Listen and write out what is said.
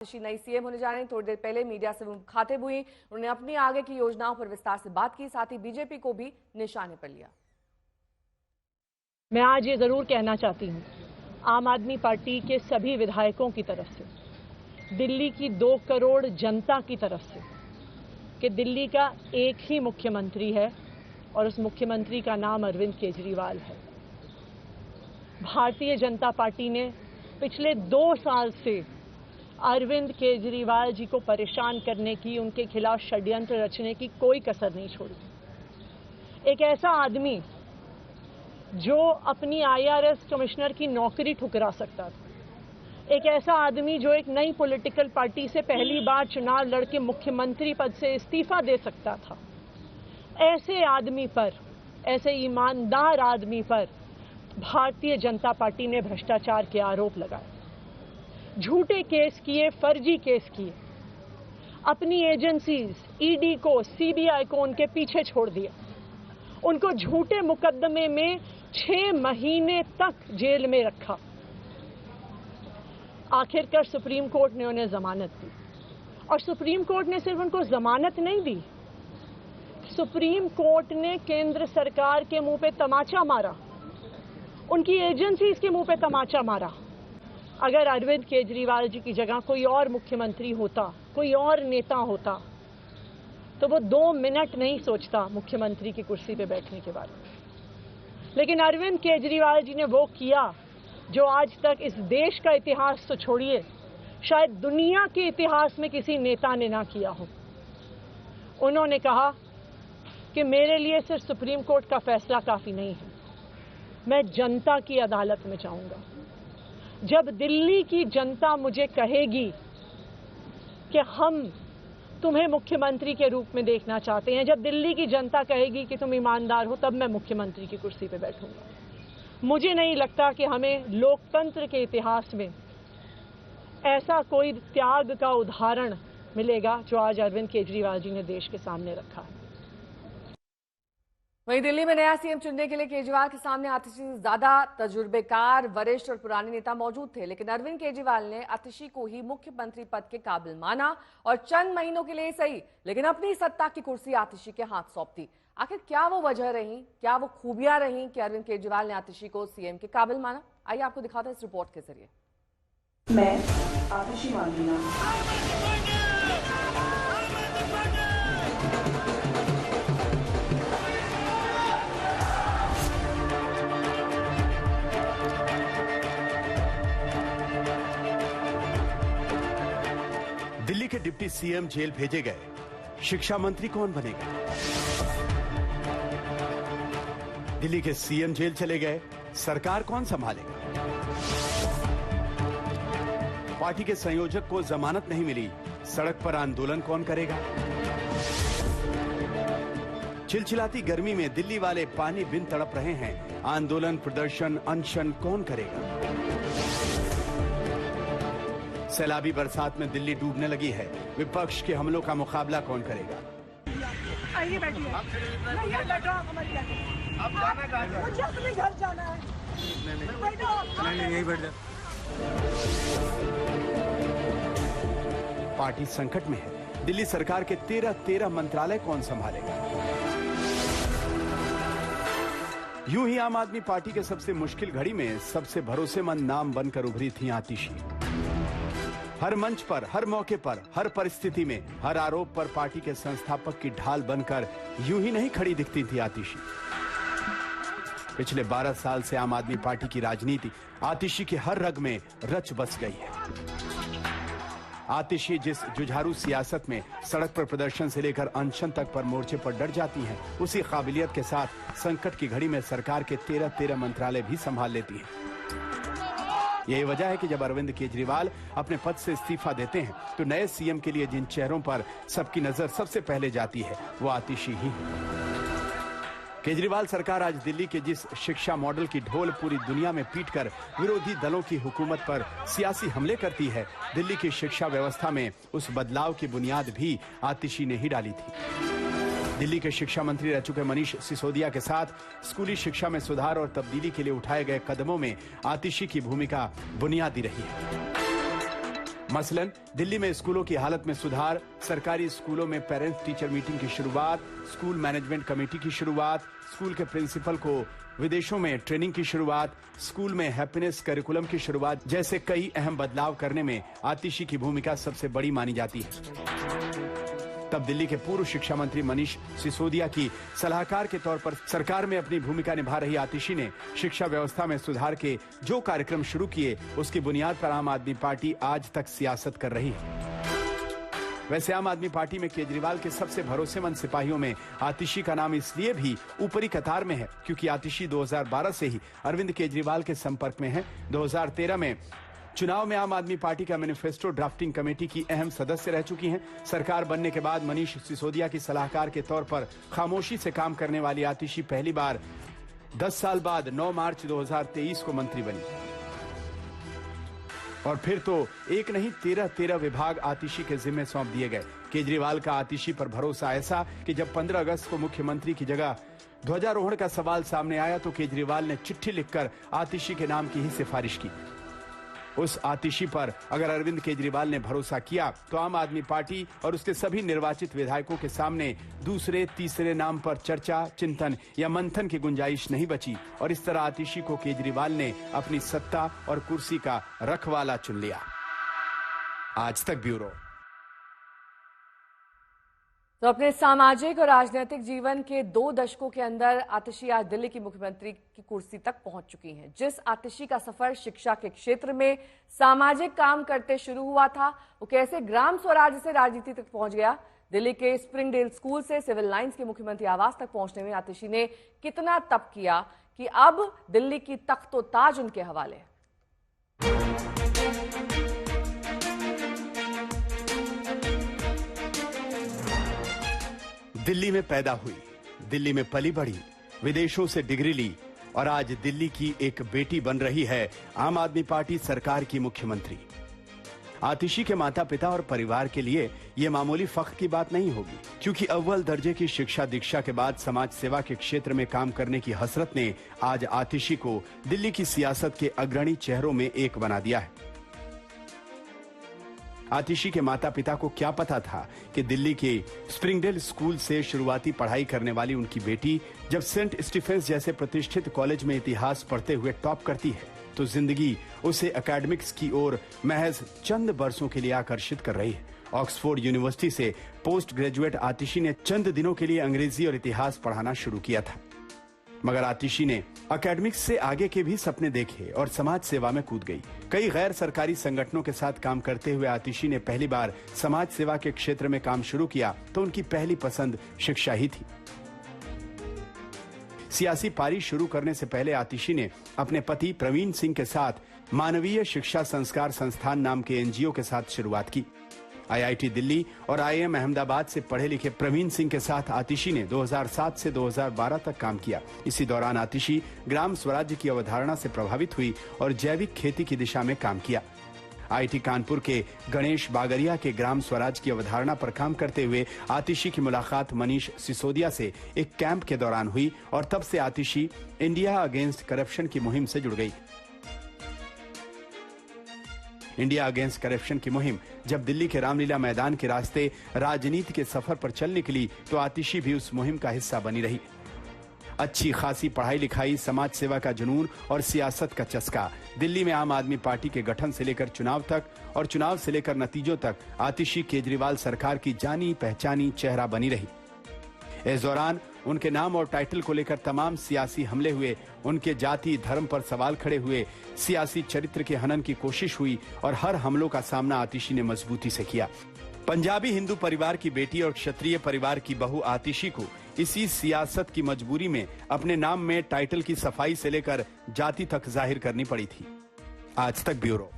आतिशी नई सीएम होने जा रही हैं। थोड़ी देर पहले मीडिया से मुखातिब हुई, उन्होंने अपनी आगे की योजनाओं पर विस्तार से बात की, साथ ही बीजेपी को भी निशाने पर लिया। मैं आज ये जरूर कहना चाहती हूँ आम आदमी पार्टी के सभी विधायकों की तरफ से, दिल्ली की 2 करोड़ जनता की तरफ से, कि दिल्ली का एक ही मुख्यमंत्री है और उस मुख्यमंत्री का नाम अरविंद केजरीवाल है। भारतीय जनता पार्टी ने पिछले 2 साल से अरविंद केजरीवाल जी को परेशान करने की, उनके खिलाफ षड्यंत्र रचने की कोई कसर नहीं छोड़ी। एक ऐसा आदमी जो अपनी आईआरएस कमिश्नर की नौकरी ठुकरा सकता था, एक ऐसा आदमी जो एक नई पॉलिटिकल पार्टी से पहली बार चुनाव लड़के मुख्यमंत्री पद से इस्तीफा दे सकता था, ऐसे आदमी पर, ऐसे ईमानदार आदमी पर भारतीय जनता पार्टी ने भ्रष्टाचार के आरोप लगाए, झूठे केस किए, फर्जी केस किए, अपनी एजेंसीज ईडी को, सीबीआई को उनके पीछे छोड़ दिया, उनको झूठे मुकदमे में 6 महीने तक जेल में रखा। आखिरकार सुप्रीम कोर्ट ने उन्हें जमानत दी, और सुप्रीम कोर्ट ने सिर्फ उनको जमानत नहीं दी, सुप्रीम कोर्ट ने केंद्र सरकार के मुंह पे तमाचा मारा, उनकी एजेंसीज के मुंह पे तमाचा मारा। अगर अरविंद केजरीवाल जी की जगह कोई और मुख्यमंत्री होता, कोई और नेता होता, तो वो 2 मिनट नहीं सोचता मुख्यमंत्री की कुर्सी पे बैठने के बारे में। लेकिन अरविंद केजरीवाल जी ने वो किया जो आज तक इस देश का इतिहास तो छोड़िए, शायद दुनिया के इतिहास में किसी नेता ने ना किया हो। उन्होंने कहा कि मेरे लिए सिर्फ सुप्रीम कोर्ट का फैसला काफी नहीं है, मैं जनता की अदालत में जाऊंगा। जब दिल्ली की जनता मुझे कहेगी कि हम तुम्हें मुख्यमंत्री के रूप में देखना चाहते हैं, जब दिल्ली की जनता कहेगी कि तुम ईमानदार हो, तब मैं मुख्यमंत्री की कुर्सी पे बैठूंगा। मुझे नहीं लगता कि हमें लोकतंत्र के इतिहास में ऐसा कोई त्याग का उदाहरण मिलेगा जो आज अरविंद केजरीवाल जी ने देश के सामने रखा है। वहीं दिल्ली में नया सीएम चुनने के लिए केजरीवाल के सामने आतिशी से ज्यादा तजुर्बेकार, वरिष्ठ और पुराने नेता मौजूद थे, लेकिन अरविंद केजरीवाल ने आतिशी को ही मुख्यमंत्री पद के काबिल माना और चंद महीनों के लिए सही, लेकिन अपनी सत्ता की कुर्सी आतिशी के हाथ सौंप दी। आखिर क्या वो वजह रही, क्या वो खूबियां रही कि अरविंद केजरीवाल ने आतिशी को सीएम के काबिल माना? आइए आपको दिखाते हैं इस रिपोर्ट के जरिए। मैं आतिशी मांगीना दिल्ली के डिप्टी सीएम जेल भेजे गए, शिक्षा मंत्री कौन बनेगा? दिल्ली के सीएम जेल चले गए, सरकार कौन संभालेगा? पार्टी के संयोजक को जमानत नहीं मिली, सड़क पर आंदोलन कौन करेगा? चिलचिलाती गर्मी में दिल्ली वाले पानी बिन तड़प रहे हैं, आंदोलन, प्रदर्शन, अनशन कौन करेगा? सैलाबी बरसात में दिल्ली डूबने लगी है, विपक्ष के हमलों का मुकाबला कौन करेगा? आइए बैठिए, बैठो, हमारी मुझे अपने घर जाना है। बैठो, पार्टी संकट में है, दिल्ली सरकार के 13 मंत्रालय कौन संभालेगा? यूं ही आम आदमी पार्टी के सबसे मुश्किल घड़ी में सबसे भरोसेमंद नाम बनकर उभरी थी आतिशी। हर मंच पर, हर मौके पर, हर परिस्थिति में, हर आरोप पर पार्टी के संस्थापक की ढाल बनकर यूं ही नहीं खड़ी दिखती थी आतिशी। पिछले 12 साल से आम आदमी पार्टी की राजनीति आतिशी के हर रग में रच बस गई है। आतिशी जिस जुझारू सियासत में सड़क पर प्रदर्शन से लेकर अनशन तक पर मोर्चे पर डट जाती हैं, उसी काबिलियत के साथ संकट की घड़ी में सरकार के 13 मंत्रालय भी संभाल लेती हैं। यही वजह है कि जब अरविंद केजरीवाल अपने पद से इस्तीफा देते हैं, तो नए सीएम के लिए जिन चेहरों पर सबकी नजर सबसे पहले जाती है, वो आतिशी ही है। केजरीवाल सरकार आज दिल्ली के जिस शिक्षा मॉडल की ढोल पूरी दुनिया में पीटकर विरोधी दलों की हुकूमत पर सियासी हमले करती है, दिल्ली की शिक्षा व्यवस्था में उस बदलाव की बुनियाद भी आतिशी ने ही डाली थी। दिल्ली के शिक्षा मंत्री रह चुके मनीष सिसोदिया के साथ स्कूली शिक्षा में सुधार और तब्दीली के लिए उठाए गए कदमों में आतिशी की भूमिका बुनियादी रही है। मसलन दिल्ली में स्कूलों की हालत में सुधार, सरकारी स्कूलों में पेरेंट्स टीचर मीटिंग की शुरुआत, स्कूल मैनेजमेंट कमेटी की शुरुआत, स्कूल के प्रिंसिपल को विदेशों में ट्रेनिंग की शुरुआत, स्कूल में हैप्पीनेस करिकुलम की शुरुआत जैसे कई अहम बदलाव करने में आतिशी की भूमिका सबसे बड़ी मानी जाती है। तब दिल्ली के पूर्व शिक्षा मंत्री मनीष सिसोदिया की सलाहकार के तौर पर सरकार में अपनी भूमिका निभा रही आतिशी ने शिक्षा व्यवस्था में सुधार के जो कार्यक्रम शुरू किए, उसकी बुनियाद पर आम आदमी पार्टी आज तक सियासत कर रही है। वैसे आम आदमी पार्टी में केजरीवाल के सबसे भरोसेमंद सिपाहियों में आतिशी का नाम इसलिए भी ऊपरी कतार में है क्योंकि आतिशी 2012 से ही अरविंद केजरीवाल के संपर्क में है। 2013 में चुनाव में आम आदमी पार्टी का मैनिफेस्टो ड्राफ्टिंग कमेटी की अहम सदस्य रह चुकी हैं। सरकार बनने के बाद मनीष सिसोदिया की सलाहकार के तौर पर खामोशी से काम करने वाली आतिशी पहली बार 10 साल बाद 9 मार्च 2023 को मंत्री बनी। और फिर तो एक नहीं 13 विभाग आतिशी के जिम्मे सौंप दिए गए। केजरीवाल का आतिशी पर भरोसा ऐसा कि जब 15 अगस्त को मुख्यमंत्री की जगह ध्वजारोहण का सवाल सामने आया तो केजरीवाल ने चिट्ठी लिखकर आतिशी के नाम की ही सिफारिश की। उस आतिशी पर अगर अरविंद केजरीवाल ने भरोसा किया तो आम आदमी पार्टी और उसके सभी निर्वाचित विधायकों के सामने दूसरे तीसरे नाम पर चर्चा, चिंतन या मंथन की गुंजाइश नहीं बची और इस तरह आतिशी को केजरीवाल ने अपनी सत्ता और कुर्सी का रखवाला चुन लिया। आज तक ब्यूरो। तो अपने सामाजिक और राजनीतिक जीवन के 2 दशकों के अंदर आतिशी आज दिल्ली की मुख्यमंत्री की कुर्सी तक पहुंच चुकी हैं। जिस आतिशी का सफर शिक्षा के क्षेत्र में सामाजिक काम करते शुरू हुआ था, वो कैसे ग्राम स्वराज से राजनीति तक पहुंच गया। दिल्ली के स्प्रिंगडेल स्कूल से सिविल लाइंस के मुख्यमंत्री आवास तक पहुंचने में आतिशी ने कितना तप किया कि अब दिल्ली की तख्तो ताज उनके हवाले। दिल्ली में पैदा हुई, दिल्ली में पली बढ़ी, विदेशों से डिग्री ली और आज दिल्ली की एक बेटी बन रही है आम आदमी पार्टी सरकार की मुख्यमंत्री। आतिशी के माता पिता और परिवार के लिए यह मामूली फख्र की बात नहीं होगी क्योंकि अव्वल दर्जे की शिक्षा दीक्षा के बाद समाज सेवा के क्षेत्र में काम करने की हसरत ने आज आतिशी को दिल्ली की सियासत के अग्रणी चेहरों में एक बना दिया है। आतिशी के माता पिता को क्या पता था कि दिल्ली के स्प्रिंगडेल स्कूल से शुरुआती पढ़ाई करने वाली उनकी बेटी जब सेंट स्टीफेंस जैसे प्रतिष्ठित कॉलेज में इतिहास पढ़ते हुए टॉप करती है तो जिंदगी उसे एकेडमिक्स की ओर महज चंद बरसों के लिए आकर्षित कर रही है। ऑक्सफोर्ड यूनिवर्सिटी से पोस्ट ग्रेजुएट आतिशी ने चंद दिनों के लिए अंग्रेजी और इतिहास पढ़ाना शुरू किया था, मगर आतिशी ने एकेडमिक्स से आगे के भी सपने देखे और समाज सेवा में कूद गई। कई गैर सरकारी संगठनों के साथ काम करते हुए आतिशी ने पहली बार समाज सेवा के क्षेत्र में काम शुरू किया तो उनकी पहली पसंद शिक्षा ही थी। सियासी पारी शुरू करने से पहले आतिशी ने अपने पति प्रवीण सिंह के साथ मानवीय शिक्षा संस्कार संस्थान नाम के एनजीओ के साथ शुरुआत की। आईआईटी दिल्ली और आईएम अहमदाबाद से पढ़े लिखे प्रवीण सिंह के साथ आतिशी ने 2007 से 2012 तक काम किया। इसी दौरान आतिशी ग्राम स्वराज्य की अवधारणा से प्रभावित हुई और जैविक खेती की दिशा में काम किया। आईटी कानपुर के गणेश बागरिया के ग्राम स्वराज की अवधारणा पर काम करते हुए आतिशी की मुलाकात मनीष सिसोदिया से एक कैंप के दौरान हुई और तब से आतिशी इंडिया अगेंस्ट करप्शन की मुहिम से जुड़ गई। इंडिया अगेंस्ट करप्शन की मुहिम जब दिल्ली के रामलीला मैदान के रास्ते राजनीति के सफर पर चल निकली तो आतिशी भी उस मुहिम का हिस्सा बनी रही। अच्छी खासी पढ़ाई लिखाई, समाज सेवा का जुनून और सियासत का चस्का। दिल्ली में आम आदमी पार्टी के गठन से लेकर चुनाव तक और चुनाव से लेकर नतीजों तक आतिशी केजरीवाल सरकार की जानी पहचानी चेहरा बनी रही। इस दौरान उनके नाम और टाइटल को लेकर तमाम सियासी हमले हुए, उनके जाति धर्म पर सवाल खड़े हुए, सियासी चरित्र के हनन की कोशिश हुई और हर हमलों का सामना आतिशी ने मजबूती से किया। पंजाबी हिंदू परिवार की बेटी और क्षत्रिय परिवार की बहू आतिशी को इसी सियासत की मजबूरी में अपने नाम में टाइटल की सफाई से लेकर जाति तक जाहिर करनी पड़ी थी। आज तक ब्यूरो।